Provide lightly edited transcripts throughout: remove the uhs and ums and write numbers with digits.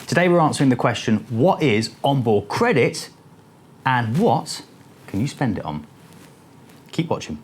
Today we're answering the question, what is onboard credit and what can you spend it on? Keep watching.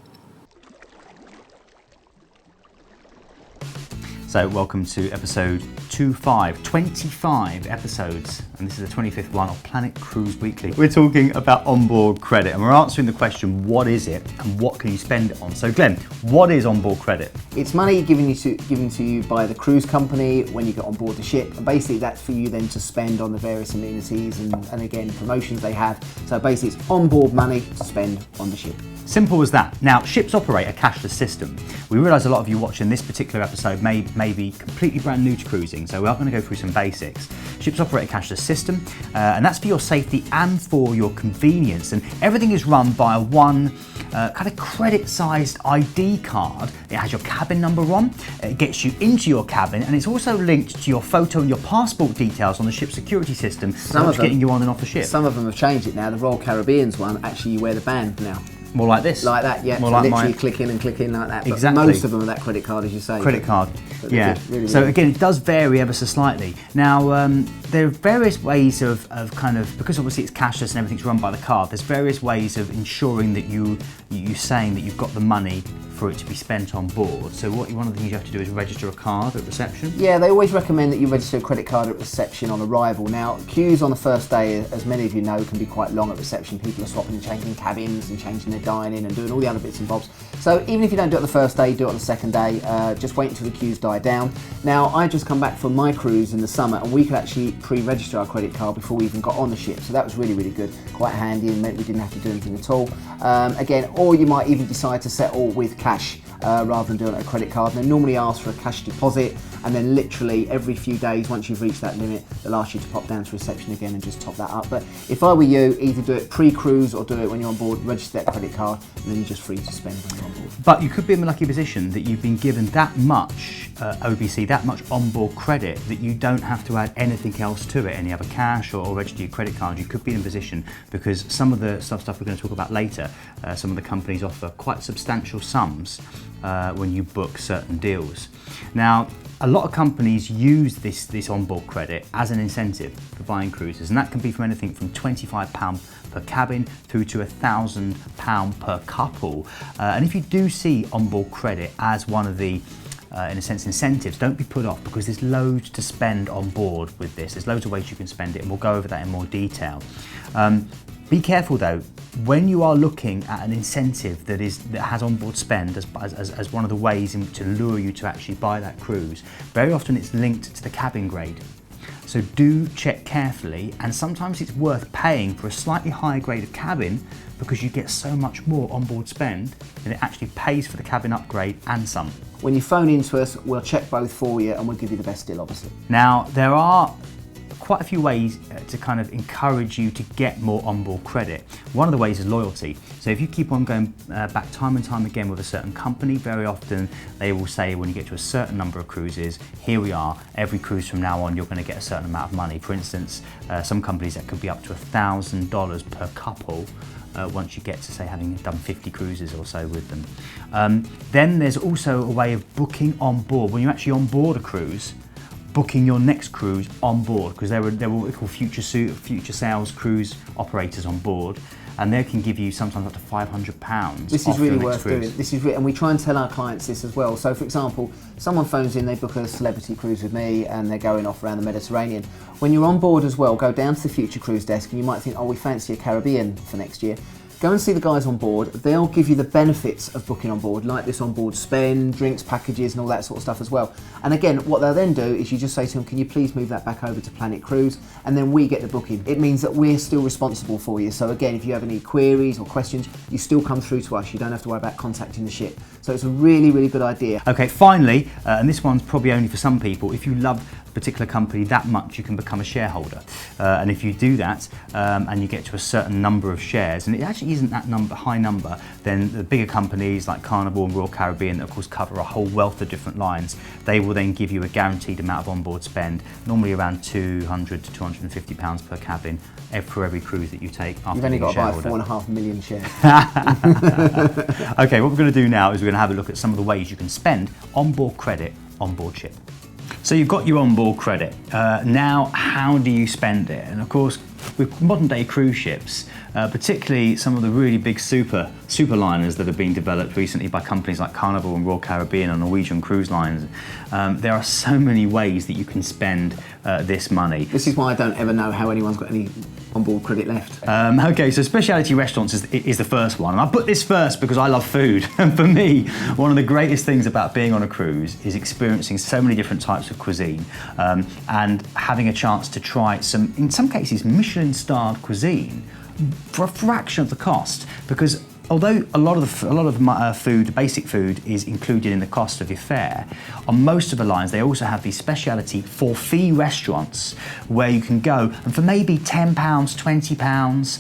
So welcome to episode 25 episodes, and this is the 25th one of Planet Cruise Weekly. We're talking about onboard credit and we're answering the question, what is it and what can you spend it on? So Glenn, what is onboard credit? It's money given to you by the cruise company when you get on board the ship, and basically that's for you then to spend on the various amenities and again promotions they have. So basically it's onboard money to spend on the ship. Simple as that. Now, ships operate a cashless system. We realise a lot of you watching this particular episode may be completely brand new to cruising, so we are going to go through some basics. Ships operate a cashless system, and that's for your safety and for your convenience. And everything is run by one kind of credit-sized ID card. It has your cabin number on, it gets you into your cabin, and it's also linked to your photo and your passport details on the ship's security system, getting you on and off the ship. Some of them have changed it now. The Royal Caribbean's one, actually you wear the band now. More like this? Like that, yeah. More so like literally click in and click in like that. Exactly. But most of them are that credit card, as you say. Credit card, yeah. Really, so again, it does vary ever so slightly. Now, there are various ways of because obviously it's cashless and everything's run by the card, there's various ways of ensuring that you're saying that you've got the money for it to be spent on board. So one of the things you have to do is register a card at reception. Yeah, they always recommend that you register a credit card at reception on arrival. Now, queues on the first day, as many of you know, can be quite long at reception. People are swapping and changing cabins and changing their dining and doing all the other bits and bobs. So even if you don't do it on the first day, do it on the second day. Just wait until the queues die down. Now, I just come back from my cruise in the summer and we could actually pre-register our credit card before we even got on the ship. So that was really, really good. Quite handy and meant we didn't have to do anything at all. Again, or you might even decide to settle with cash rather than doing it a credit card. And they normally ask for a cash deposit, and then literally every few days, once you've reached that limit, they'll ask you to pop down to reception again and just top that up. But if I were you, either do it pre-cruise or do it when you're on board, register that credit card, and then you're just free to spend when you're on board. But you could be in the lucky position that you've been given that much OBC, that much onboard credit, that you don't have to add anything else to it, any other cash or register your credit card. You could be in a position, because some of the stuff we're going to talk about later, some of the companies offer quite substantial sums when you book certain deals. Now, a lot of companies use this onboard credit as an incentive for buying cruises, and that can be from anything from £25 per cabin through to £1,000 per couple. And if you do see onboard credit as one of the in a sense incentives, don't be put off, because there's loads to spend on board with this. There's loads of ways you can spend it, and we'll go over that in more detail. Be careful though, when you are looking at an incentive that has onboard spend as one of the ways to lure you to actually buy that cruise, very often it's linked to the cabin grade. So do check carefully, and sometimes it's worth paying for a slightly higher grade of cabin because you get so much more onboard spend and it actually pays for the cabin upgrade and some. When you phone into us, we'll check both for you and we'll give you the best deal, obviously. Now, there are quite a few ways to kind of encourage you to get more onboard credit. One of the ways is loyalty. So if you keep on going back time and time again with a certain company, very often they will say when you get to a certain number of cruises, here we are, every cruise from now on you're going to get a certain amount of money. For instance, some companies that could be up to $1,000 per couple once you get to, say, having done 50 cruises or so with them. Then there's also a way of booking on board. When you're actually on board a cruise, booking your next cruise on board, because there are what we call future sales cruise operators on board, and they can give you sometimes up to £500. This is really worth doing. And we try and tell our clients this as well. So for example, someone phones in, they book a celebrity cruise with me and they're going off around the Mediterranean. When you're on board as well, go down to the future cruise desk and you might think, oh, we fancy a Caribbean for next year. Go and see the guys on board. They'll give you the benefits of booking on board, like this onboard spend, drinks, packages and all that sort of stuff as well. And again, what they'll then do is you just say to them, can you please move that back over to Planet Cruise? And then we get the booking. It means that we're still responsible for you. So again, if you have any queries or questions, you still come through to us. You don't have to worry about contacting the ship. So it's a really, really good idea. Okay, finally, and this one's probably only for some people, if you love a particular company that much, you can become a shareholder. And if you do that and you get to a certain number of shares, and it actually isn't that high number, then the bigger companies like Carnival and Royal Caribbean, that of course cover a whole wealth of different lines, they will then give you a guaranteed amount of onboard spend, normally around £200 to £250 per cabin for every cruise that you take after You've only got to buy shareholder. 4.5 million shares. Okay, what we're going to do now is we're going to have a look at some of the ways you can spend onboard credit on board ship. So you've got your onboard credit. Now, how do you spend it? And of course, with modern day cruise ships, particularly some of the really big super liners that have been developed recently by companies like Carnival and Royal Caribbean and Norwegian Cruise Lines, there are so many ways that you can spend this money. This is why I don't ever know how anyone's got any onboard credit left. Okay, so specialty restaurants is the first one. And I put this first because I love food. And for me, one of the greatest things about being on a cruise is experiencing so many different types of cuisine and having a chance to try some, in some cases, Michelin-starred cuisine for a fraction of the cost. Because although a lot of food, basic food, is included in the cost of your fare, on most of the lines they also have these specialty for fee restaurants where you can go and for maybe £10, £20,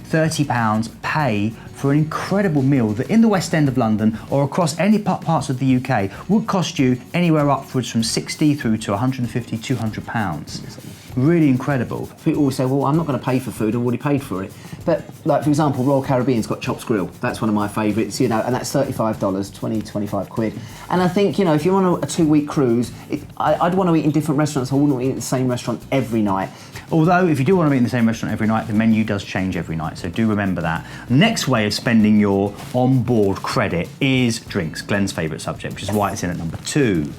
£30 pay for an incredible meal that in the West End of London or across any parts of the UK would cost you anywhere upwards from 60 through to 150, £200. Really incredible. People always say, well, I'm not going to pay for food, I've already paid for it. But, like, for example, Royal Caribbean's got Chops Grill. That's one of my favourites, you know, and that's $35, 20, 25 quid. And I think, you know, if you're on a 2-week cruise, I'd want to eat in different restaurants. I wouldn't want to eat in the same restaurant every night. Although, if you do want to eat in the same restaurant every night, the menu does change every night, so do remember that. Next way of spending your onboard credit is drinks, Glenn's favourite subject, which is why it's in at number 2.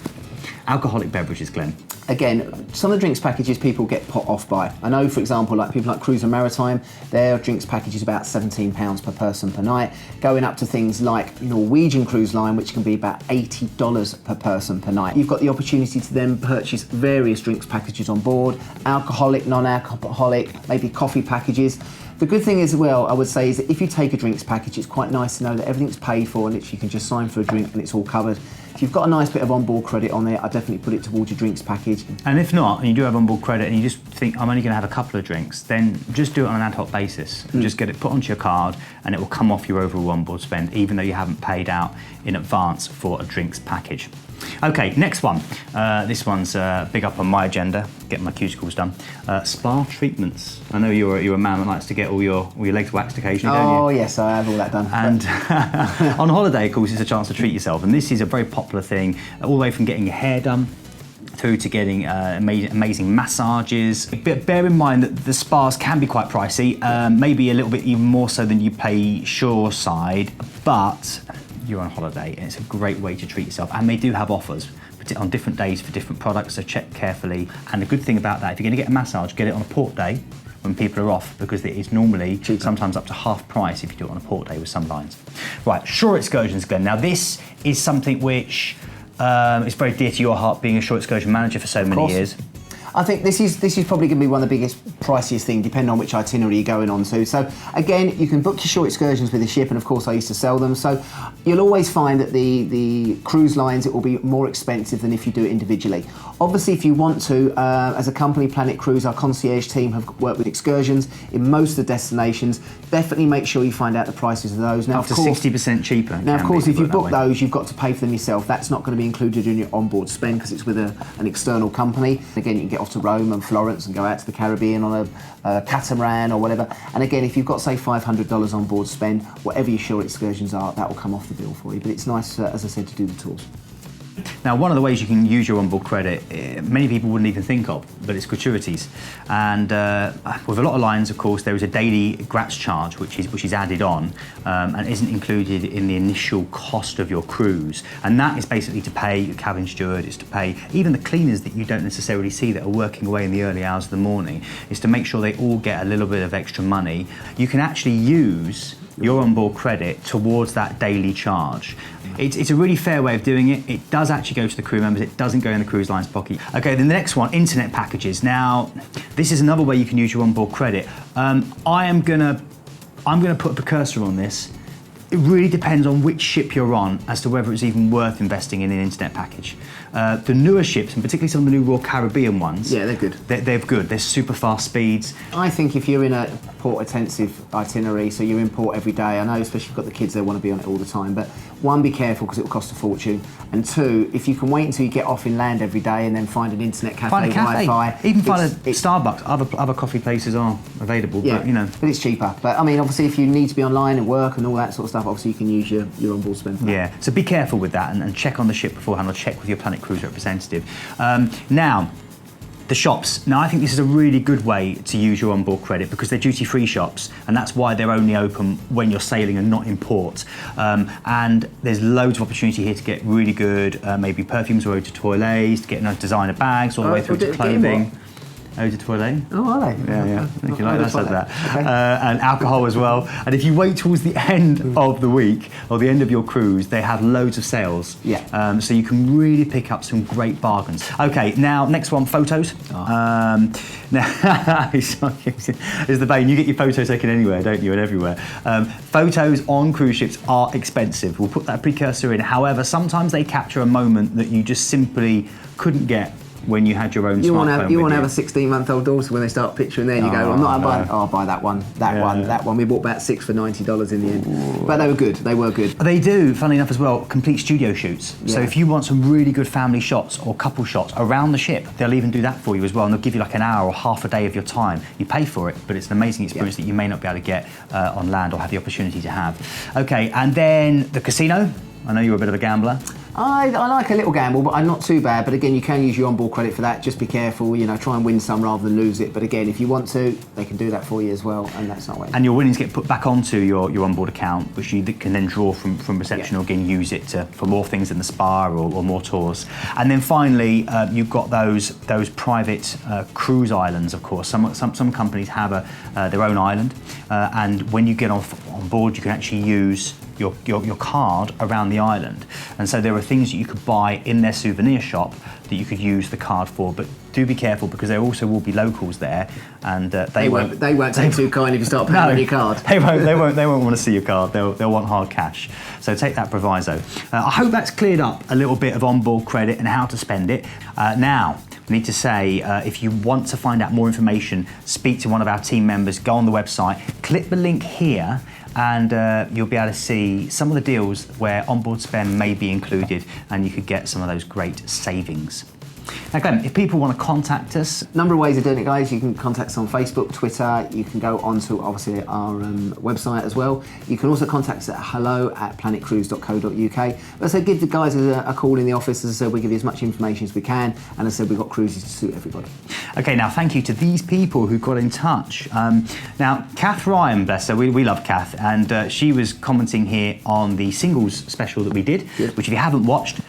Alcoholic beverages, Glenn. Again, some of the drinks packages people get put off by. I know, for example, like people like Cruise and Maritime, their drinks package is about £17 per person per night, going up to things like Norwegian Cruise Line, which can be about $80 per person per night. You've got the opportunity to then purchase various drinks packages on board, alcoholic, non-alcoholic, maybe coffee packages. The good thing as well, I would say, is that if you take a drinks package, it's quite nice to know that everything's paid for and literally you can just sign for a drink and it's all covered. If you've got a nice bit of onboard credit on there, I definitely put it towards your drinks package. And if not, and you do have onboard credit and you just think, I'm only going to have a couple of drinks, then just do it on an ad hoc basis. Just get it put onto your card and it will come off your overall onboard spend, even though you haven't paid out in advance for a drinks package. Okay, next one. This one's big up on my agenda, getting my cuticles done. Spa treatments. I know you're a man that likes to get all your legs waxed occasionally, don't you? Oh yes, I have all that done. And on holiday, of course, it's a chance to treat yourself, and this is a very popular thing, all the way from getting your hair done through to getting amazing massages. But bear in mind that the spas can be quite pricey, maybe a little bit even more so than you pay shoreside, but you're on holiday and it's a great way to treat yourself, and they do have offers on different days for different products, so check carefully. And the good thing about that, if you're going to get a massage, get it on a port day when people are off, because it is normally sometimes up to half price if you do it on a port day with some lines. Right, shore excursions, Glenn. Now this is something which is very dear to your heart, being a shore excursion manager for so many years. I think this is probably going to be one of the biggest, priciest thing, depending on which itinerary you're going on to. So again, you can book your short excursions with the ship, and of course I used to sell them. So you'll always find that the cruise lines, it will be more expensive than if you do it individually. Obviously, if you want to, as a company, Planet Cruise, our concierge team have worked with excursions in most of the destinations. Definitely make sure you find out the prices of those. Now, up to 60% cheaper. Now, of course, if you book those, you've got to pay for them yourself. That's not going to be included in your onboard spend because it's with an external company. Again, you can get off to Rome and Florence and go out to the Caribbean on a catamaran or whatever. And again, if you've got, say, $500 on board spend, whatever your shore excursions are, that will come off the bill for you. But it's nice, as I said, to do the tours. Now, one of the ways you can use your onboard credit, many people wouldn't even think of, but it's gratuities. And with a lot of lines, of course, there is a daily Gratz charge, which is added on and isn't included in the initial cost of your cruise. And that is basically to pay your cabin steward, it's to pay even the cleaners that you don't necessarily see that are working away in the early hours of the morning. It's to make sure they all get a little bit of extra money. You can actually use your onboard credit towards that daily charge. It's a really fair way of doing it. It does actually go to the crew members. It doesn't go in the cruise line's pocket. Okay, then the next one, internet packages. Now, this is another way you can use your onboard credit. I'm gonna put a precursor on this. It really depends on which ship you're on as to whether it's even worth investing in an internet package. The newer ships, and particularly some of the new Royal Caribbean ones, yeah, they're good. They're good. They're super fast speeds. I think if you're in a port-intensive itinerary, so you're in port every day, I know especially if you've got the kids, they want to be on it all the time, but one, be careful because it will cost a fortune, and two, if you can wait until you get off inland every day and then find an internet cafe, Find a cafe. Wi-Fi, Even find a Starbucks. Other coffee places are available, yeah, but you know. But it's cheaper. But I mean, obviously, if you need to be online and work and all that sort of stuff, obviously you can use your onboard spend for that. Yeah, so be careful with that and check on the ship beforehand, or check with your Planet Cruise representative. Now, the shops. Now, I think this is a really good way to use your onboard credit because they're duty-free shops, and that's why they're only open when you're sailing and not in port. And there's loads of opportunity here to get really good, maybe perfumes or eau de toilets, to get nice designer bags all the way through to clothing. Eau de toilette. Oh, are they? Yeah. I think you like that, said that. Okay. And alcohol as well. And if you wait towards the end of the week or the end of your cruise, they have loads of sales. Yeah. So you can really pick up some great bargains. Okay, now next one, photos. Now, it's the bane. You get your photos taken anywhere, don't you, and everywhere. Photos on cruise ships are expensive. We'll put that precursor in. However, sometimes they capture a moment that you just simply couldn't get when you had your own smartphone. You want to have a 16-month-old daughter when they start picturing there, you go, I'm not buying. no. I'll buy that one, that one. We bought about 6 for $90 in the end. Ooh. But they were good. They do, funnily enough as well, complete studio shoots. Yeah. So if you want some really good family shots or couple shots around the ship, they'll even do that for you as well, and they'll give you like an hour or half a day of your time. You pay for it, but it's an amazing experience that you may not be able to get on land or have the opportunity to have. Okay, and then the casino. I know you're a bit of a gambler. I like a little gamble, but I'm not too bad. But again, you can use your onboard credit for that. Just be careful, try and win some rather than lose it. But again, if you want to, they can do that for you as well, and that's not way. And your winnings get put back onto your onboard account, which you can then draw from reception, or again use it for more things in the spa or more tours. And then finally, you've got those private cruise islands. Of course, some companies have their own island, and when you get on board, you can actually use your card around the island. And so there are things that you could buy in their souvenir shop that you could use the card for, but do be careful because there also will be locals there, and they won't take too kind if you start paying on your card. They won't want to see your card. They'll want hard cash. So take that proviso. I hope that's cleared up a little bit of onboard credit and how to spend it. Now, we need to say, if you want to find out more information, speak to one of our team members, go on the website, click the link here, and you'll be able to see some of the deals where onboard spend may be included, and you could get some of those great savings. Now, Glenn, if people want to contact us... Number of ways of doing it, guys. You can contact us on Facebook, Twitter. You can go onto, obviously, our website as well. You can also contact us at hello@planetcruise.co.uk. But as I said, give the guys a call in the office. As I said, we give you as much information as we can. And as I said, we've got cruises to suit everybody. Okay, now thank you to these people who got in touch. Now, Kath Ryan, bless her, we love Kath, and she was commenting here on the singles special that we did, which if you haven't watched,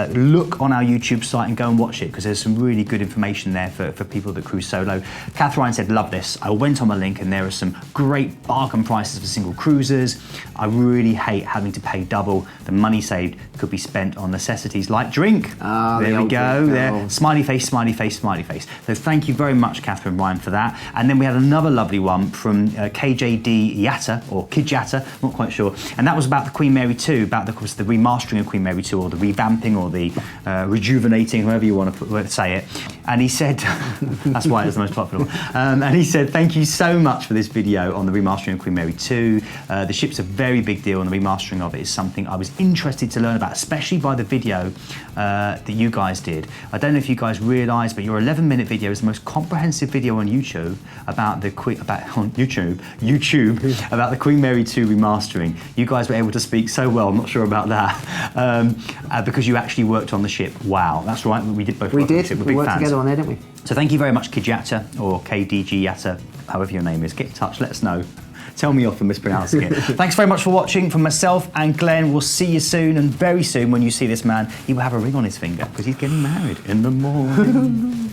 look on our YouTube site and go and watch it, because there's some really good information there for people that cruise solo. Kath Ryan said, love this. I went on the link and there are some great bargain prices for single cruisers. I really hate having to pay double. The money saved could be spent on necessities like drink. There we go. There. Smiley face, smiley face, smiley face. So thank you very much, Catherine Ryan, for that. And then we had another lovely one from KJD Yatta, or Kid Yatta, not quite sure. And that was about the Queen Mary 2, about the remastering of Queen Mary 2, or the revamping, or the rejuvenating, however you want to say it. And he said, that's why it's the most popular one. And he said, thank you so much for this video on the remastering of Queen Mary 2. The ship's a very big deal, and the remastering of it is something I was interested to learn about, especially by the video that you guys did. I don't know if you guys realise, but your 11-minute video is the most comprehensive video on YouTube about the about the Queen Mary 2 remastering. You guys were able to speak so well. I'm not sure about that, because you actually worked on the ship. Wow, that's right. We did both. We did. On the ship. We're we big worked fans. Together on there, didn't we? So thank you very much, Kid Yatta, or KDG Yatta, however your name is. Get in touch. Let us know. Tell me off for mispronouncing it. Thanks very much for watching. From myself and Glenn, we'll see you soon, and very soon when you see this man, he will have a ring on his finger because he's getting married in the morning.